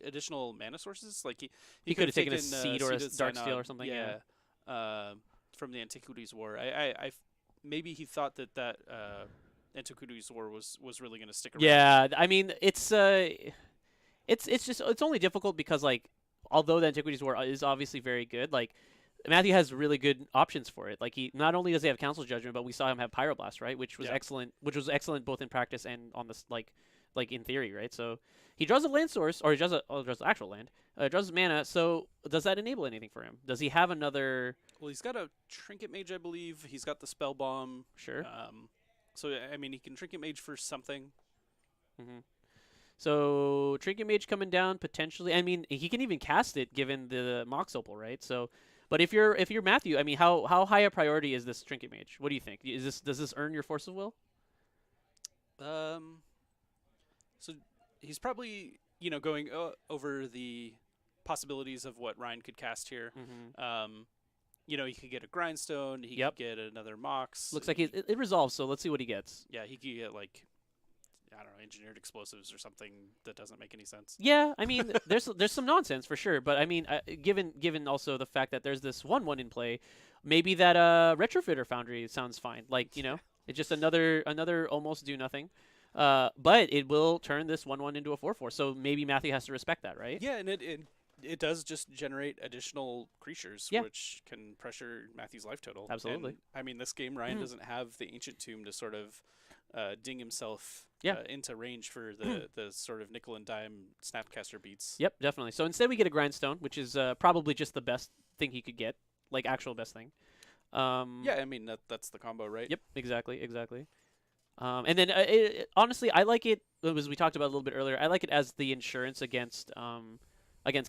additional mana sources. Like he could have taken a Seed or a Darksteel or something. Yeah. From the Antiquities War. I maybe he thought that Antiquities War was really going to stick around. Yeah, I mean it's only difficult because like although the Antiquities War is obviously very good, like Matthew has really good options for it. Like he not only does he have Council's Judgment, but we saw him have Pyroblast, right? Which was excellent. Which was excellent both in practice and on this like in theory, right? So he draws a land source, or he draws draws the actual land, draws mana. So does that enable anything for him? Does he have another? Well, he's got a Trinket Mage, I believe. He's got the Spell Bomb. Sure. So I mean, he can Trinket Mage for something. Mm-hmm. So Trinket Mage coming down potentially. I mean, he can even cast it given the Mox Opal, right? So, but if you're Matthew, I mean, how high a priority is this Trinket Mage? What do you think? Does this earn your Force of Will? So he's probably going over the possibilities of what Ryen could cast here. Mm-hmm. He could get a Grindstone. He Yep. could get another Mox. Looks like it resolves. So let's see what he gets. Yeah, he could get like, I don't know, engineered explosives or something that doesn't make any sense. Yeah, I mean, there's some nonsense for sure, but I mean, given also the fact that there's this 1/1 in play, maybe that Retrofitter Foundry sounds fine. Like it's just another almost do nothing, but it will turn this 1/1 into a 4/4. So maybe Matthew has to respect that, right? Yeah, and it does just generate additional creatures, Yeah. which can pressure Matthew's life total. Absolutely. And, I mean, this game, Ryen doesn't have the Ancient Tomb to sort of ding himself into range for the sort of nickel and dime Snapcaster beats. Yep, definitely. So instead we get a Grindstone, which is probably just the best thing he could get, like actual best thing. Yeah, I mean, that's the combo, right? Yep, exactly. And then honestly, I like it, as we talked about a little bit earlier, I like it as the insurance against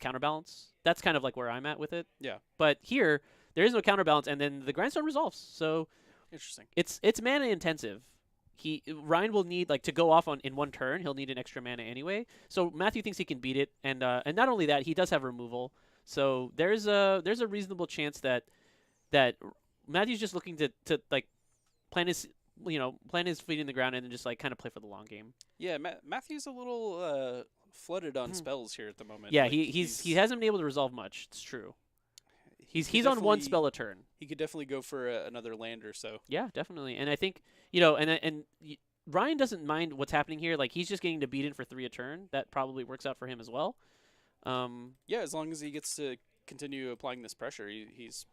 counterbalance. That's kind of like where I'm at with it. Yeah. But here, there is no counterbalance, and then the Grindstone resolves. So Interesting. it's mana intensive. Ryen will need to go off in one turn. He'll need an extra mana anyway. So Matthew thinks he can beat it, and not only that, he does have removal. So there's a reasonable chance that Matthew's just looking to plant his feet in the ground and then just kind of play for the long game. Yeah, Matthew's a little flooded on spells here at the moment. Yeah, he hasn't been able to resolve much. It's true. He's on one spell a turn. He could definitely go for another land or so. Yeah, definitely. And I think Ryen doesn't mind what's happening here. Like he's just getting to beat in for 3 a turn. That probably works out for him as well. Yeah, as long as he gets to continue applying this pressure, he's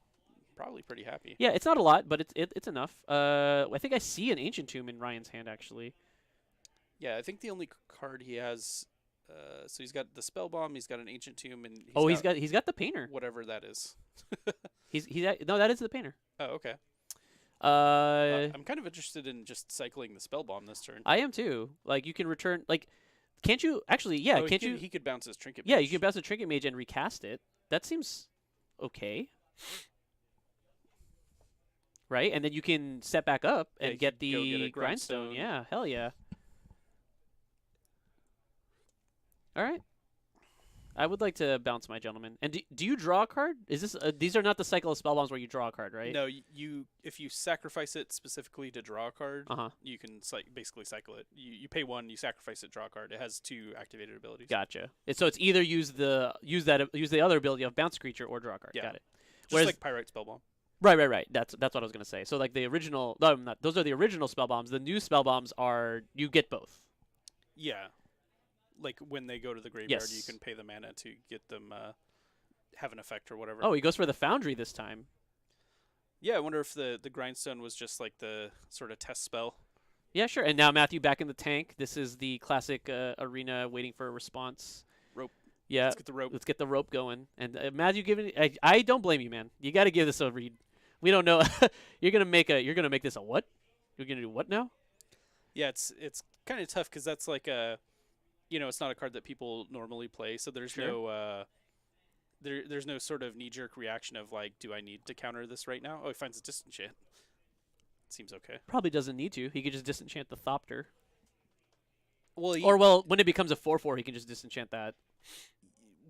probably pretty happy. Yeah, it's not a lot, but it's enough. I think I see an Ancient Tomb in Ryan's hand actually. Yeah, I think the only card he has. So he's got the Spell Bomb, he's got an Ancient Tomb, and he's got the Painter. Whatever that is. No, that is the Painter. Oh, okay. I'm kind of interested in just cycling the Spell Bomb this turn. I am too. Like you can return. Can't you actually? Yeah, can't you? He could bounce his Trinket. Yeah, Mage. you can bounce a Trinket Mage and recast it. That seems okay. Right, and then you can step back up and get the Grindstone. Yeah, hell yeah. All right. I would like to bounce my gentleman. And do you draw a card? Is this these are not the cycle of spell bombs where you draw a card, right? No, if you sacrifice it specifically to draw a card, Uh-huh. you can basically cycle it. You pay 1, you sacrifice it, draw a card. It has 2 activated abilities. Gotcha. So it's either use the other ability of bounce creature or draw a card. Yeah. Got it. Just like Pyrite Spell Bomb. Right. That's what I was gonna say. So like the original, no, not, those are the original spell bombs. The new spell bombs are you get both. Yeah. Like when they go to the graveyard, Yes. you can pay the mana to get them have an effect or whatever. Oh, he goes for the Foundry this time. Yeah, I wonder if the Grindstone was just like the sort of test spell. Yeah, sure. And now Matthew back in the tank. This is the classic arena waiting for a response. Rope. Yeah. Let's get the rope. Let's get the rope going. And Matthew, I don't blame you, man. You got to give this a read. We don't know. You're gonna make this a what? You're gonna do what now? Yeah, it's kind of tough because that's like it's not a card that people normally play, so there's no there's no sort of knee-jerk reaction of like, do I need to counter this right now? Oh, he finds a disenchant. Seems okay. Probably doesn't need to. He could just disenchant the Thopter. Well, when it becomes a 4/4, he can just disenchant that.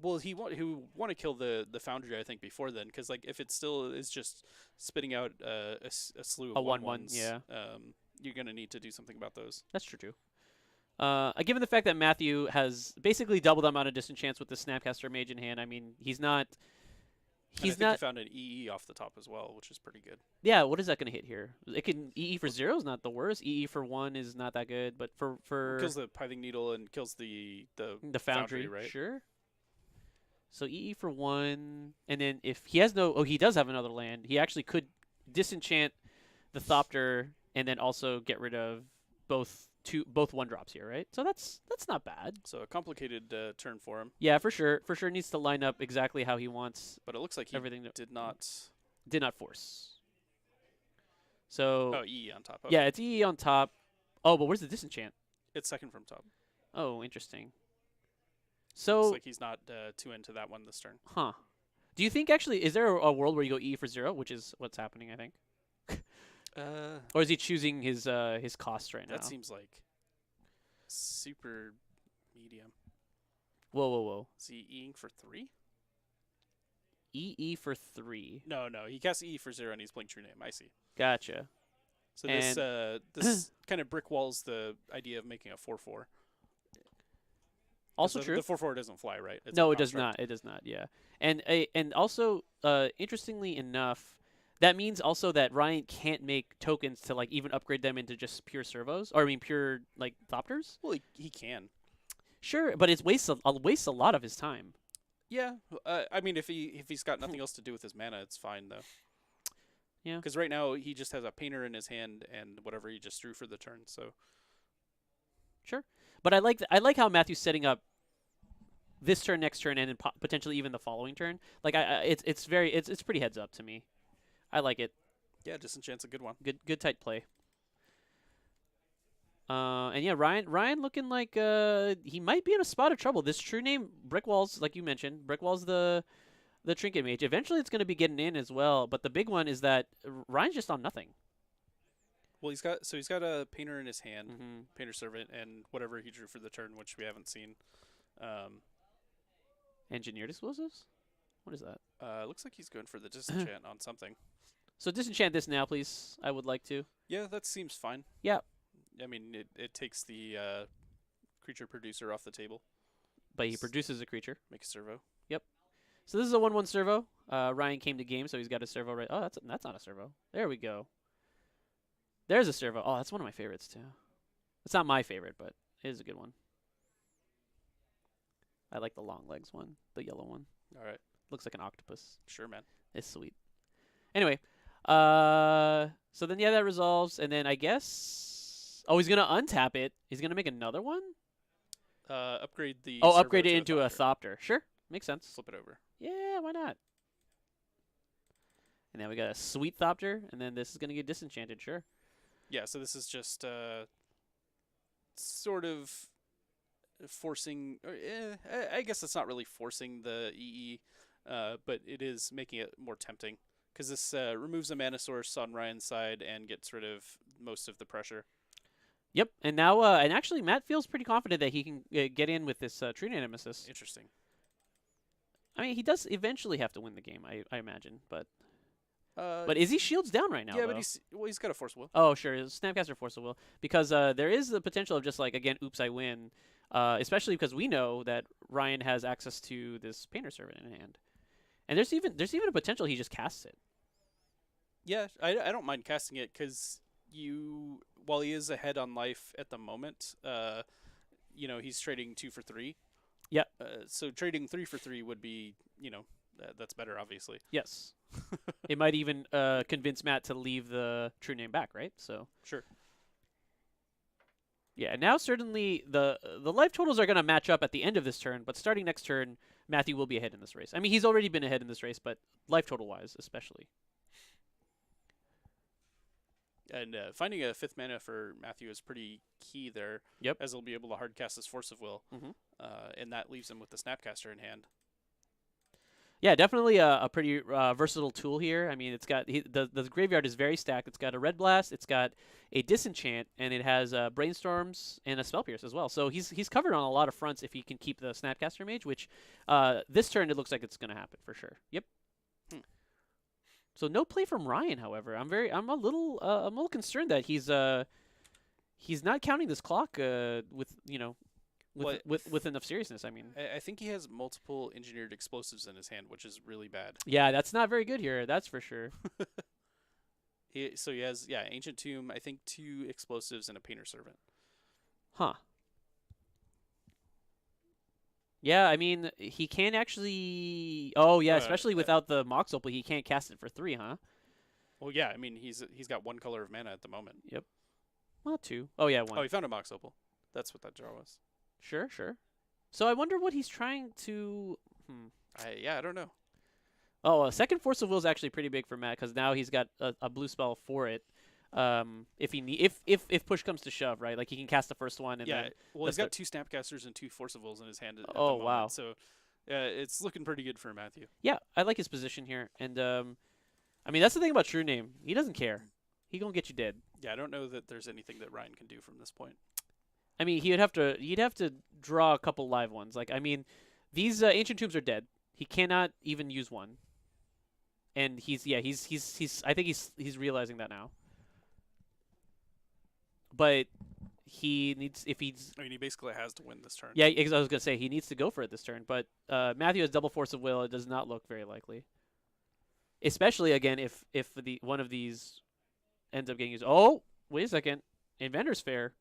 Well, he want to kill the Foundry, I think, before then, because like if it still is just spitting out a slew of 1/1, yeah. You're gonna need to do something about those. That's true too. Given the fact that Matthew has basically doubled the amount of disenchants with the Snapcaster Mage in hand, I mean, he's not. He found an EE off the top as well, which is pretty good. Yeah, what is that going to hit here? It can EE for 0 is not the worst. EE for 1 is not that good, but for kills the Pithing Needle and kills the Foundry, right? Sure. So EE for 1, and then if he has he does have another land. He actually could disenchant the Thopter and then also get rid of both both 1-drops here, right? So that's not bad. So a complicated turn for him. Yeah, for sure. For sure needs to line up exactly how he wants But it looks like he everything. did not. Did not force. So Oh, E on top. Okay. yeah, it's E on top. Oh, but where's the disenchant? It's second from top. Oh, interesting. Looks So, like he's not too into that one this turn. huh. Do you think actually, is there a world where you go E for 0, which is what's happening, I think? Or is he choosing his cost right now? That seems like super medium. Whoa, whoa, whoa. Is he Eing for 3? E for 3. No. He casts E for 0 and he's playing True Name. I see. Gotcha. So this kind of brick walls the idea of making a 4/4. Also true. The 4/4 doesn't fly, right? It's No, a it does construct. not. It does not. Yeah, and also, interestingly enough, that means also that Ryen can't make tokens to like even upgrade them into just pure servos, or I mean pure like thopters. Well, he can. Sure, but it wastes a lot of his time. Yeah. I mean, if he's got nothing else to do with his mana, it's fine though. Yeah. Because right now he just has a painter in his hand and whatever he just drew for the turn. So Sure, but I like how Matthew's setting up this turn, next turn, and then potentially even the following turn. Like it's pretty heads up to me. I like it. yeah, Disenchant's a good one. Good tight play. And yeah, Ryen looking like he might be in a spot of trouble. This True Name Brickwall's, like you mentioned, Brickwall's the Trinket Mage. Eventually, it's going to be getting in as well. But the big one is that Ryan's just on nothing. Well, he's got a painter in his hand, Mm-hmm. painter servant, and whatever he drew for the turn, which we haven't seen. Engineered explosives? What is that? Looks like he's going for the disenchant on something. So disenchant this now, please. I would like to. Yeah, that seems fine. Yeah. I mean, it takes the creature producer off the table. But he produces a creature. Make a servo. So this is a 1/1 servo. Ryen came to game, so he's got a servo right. Oh, that's not a servo. There we go. There's a servo. Oh, that's one of my favorites too. It's not my favorite, but it is a good one. I like the long legs one, the yellow one. All right. Looks like an octopus. Sure, man. It's sweet. Anyway, so then yeah, that resolves, and then I guess he's gonna untap it. He's gonna make another one. Upgrade the. Oh, servo upgrade it to into a thopter. Sure, makes sense. Flip it over. Yeah, why not? And then we got a sweet thopter, and then this is gonna get disenchanted. Sure. Yeah, so this is just sort of forcing. I guess it's not really forcing the EE, but it is making it more tempting because this removes a mana source on Ryan's side and gets rid of most of the pressure. Yep, and now and actually Matt feels pretty confident that he can get in with this True Nemesis. Interesting. I mean, he does eventually have to win the game, I imagine, but But is he shields down right now? yeah, though? but he's got a force will. Oh, sure. Snapcaster Force of Will. Because there is the potential of just like, again, oops, I win. Especially because we know that Ryen has access to this Painter Servant in hand. And there's even a potential he just casts it. Yeah, I don't mind casting it because while he is ahead on life at the moment, he's trading 2 for 3. Yeah. So trading 3 for 3 would be, that's better, obviously. Yes. It might even convince Matt to leave the True Name back, right? So Sure. yeah, now certainly the life totals are going to match up at the end of this turn, but starting next turn, Matthew will be ahead in this race. I mean, he's already been ahead in this race, but life total-wise especially. And finding a 5th mana for Matthew is pretty key there. Yep. As he'll be able to hard cast his Force of Will. Mhm. And that leaves him with the Snapcaster in hand. Yeah, definitely a pretty versatile tool here. I mean, it's got the graveyard is very stacked. It's got a Red Blast, it's got a Disenchant, and it has Brainstorms and a Spell Pierce as well. So he's covered on a lot of fronts if he can keep the Snapcaster Mage, which this turn it looks like it's going to happen for sure. Yep. So no play from Ryen, however. I'm a little concerned that he's not counting this clock with enough seriousness. I mean, I think he has multiple engineered explosives in his hand, which is really bad. yeah, that's not very good here. That's for sure. So he has Ancient Tomb, I think 2 explosives and a Painter Servant. Huh. Yeah, I mean, he can actually. Oh yeah, especially without the Mox Opal, he can't cast it for 3, huh? Well, yeah, I mean he's got 1 color of mana at the moment. Yep. Well, 2. Oh yeah, 1. Oh, he found a Mox Opal. That's what that draw was. Sure, sure. So I wonder what he's trying to. I don't know. Oh, a second Force of Will is actually pretty big for Matt because now he's got a blue spell for it. If push comes to shove, right? Like he can cast the first one and Yeah, then. well, he's got 2 Snapcasters and 2 Force of Wills in his hand at the Oh moment. wow. So it's looking pretty good for Matthew. Yeah, I like his position here, and I mean that's the thing about True Name. He doesn't care. He gonna get you dead. Yeah, I don't know that there's anything that Ryen can do from this point. I mean, he'd have to draw a couple live ones. Like, I mean, these ancient tombs are dead. He cannot even use one. And he's I think he's realizing that now. But he needs if he's I mean, he basically has to win this turn. yeah, I was gonna say he needs to go for it this turn. But Matthew has double Force of Will. It does not look very likely. Especially again if the one of these ends up getting used. Oh, wait a second, Inventor's Fair.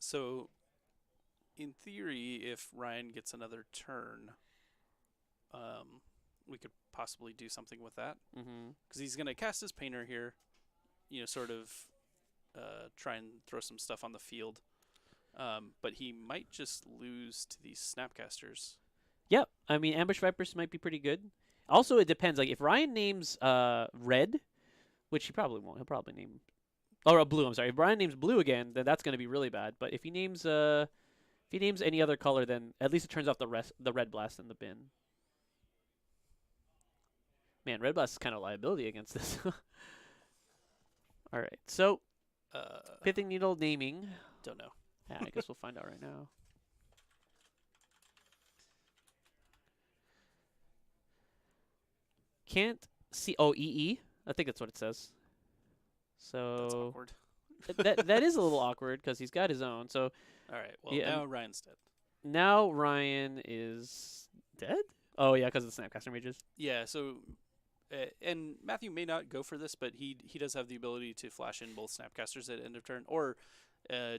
So, in theory, if Ryen gets another turn, we could possibly do something with that. Because he's going to cast his Painter here, sort of try and throw some stuff on the field. But he might just lose to these Snapcasters. Yep. I mean, Ambush Vipers might be pretty good. Also, it depends. Like, if Ryen names red, which he probably won't. He'll probably name... Or blue, I'm sorry. If Ryen names blue again, then that's going to be really bad. But if he names any other color, then at least it turns off the Red Blast in the bin. Man, Red Blast is kind of liability against this. All right. So, Pithing Needle naming. Don't know. Yeah, I guess we'll find out right now. Can't see. Oh, EE. I think that's what it says. That's So awkward. that is a little awkward because he's got his own. So All right. Well, yeah, now Ryen's dead. now Ryen is dead. Oh yeah, because of the Snapcaster Mages. Yeah. So, and Matthew may not go for this, but he does have the ability to flash in both Snapcasters at end of turn, or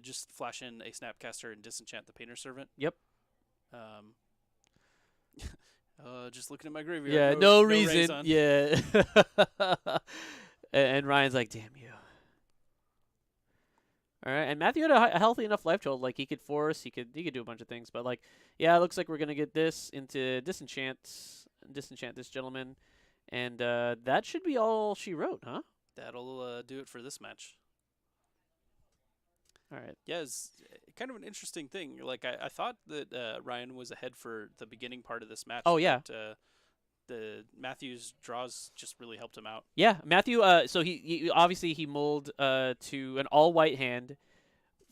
just flash in a Snapcaster and disenchant the Painter Servant. Yep. Just looking at my graveyard. Yeah, no Rays reason. on. Yeah. and Ryan's like, damn you. All right, and Matthew had a healthy enough life total. Like he could force, he could do a bunch of things. But like, yeah, it looks like we're gonna get this into disenchant this gentleman, and that should be all she wrote, huh? That'll do it for this match. All right. Yeah, it's kind of an interesting thing. Like I thought that Ryen was ahead for the beginning part of this match. Oh, yeah. But, the Matthews draws just really helped him out. Yeah, Matthew. So he obviously he mulled to an all white hand,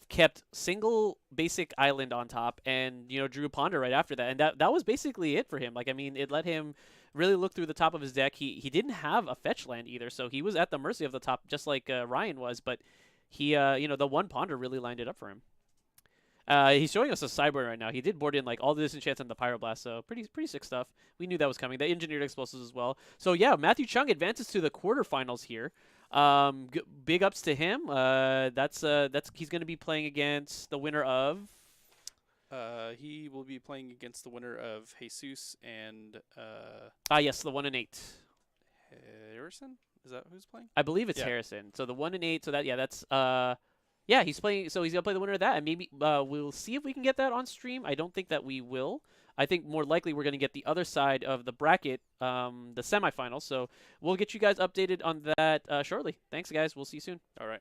kept single basic island on top, and drew a ponder right after that, and that was basically it for him. Like I mean, it let him really look through the top of his deck. He didn't have a fetch land either, so he was at the mercy of the top, just like Ryen was. But he the one ponder really lined it up for him. He's showing us a sideboard right now. He did board in like all the disenchants and the Pyroblast, so pretty sick stuff. We knew that was coming. They engineered explosives as well. So yeah, Matthew Chung advances to the quarterfinals here. Big ups to him. That's he's going to be playing against the winner of. He will be playing against the winner of Jesus and Yes, the 1-8. Harrison. Is that who's playing? I believe it's Yeah. Harrison. So the 1-8. So that's yeah, he's playing. So he's gonna play the winner of that, and maybe we'll see if we can get that on stream. I don't think that we will. I think more likely we're gonna get the other side of the bracket, the semifinals. So we'll get you guys updated on that shortly. Thanks, guys. We'll see you soon. All right.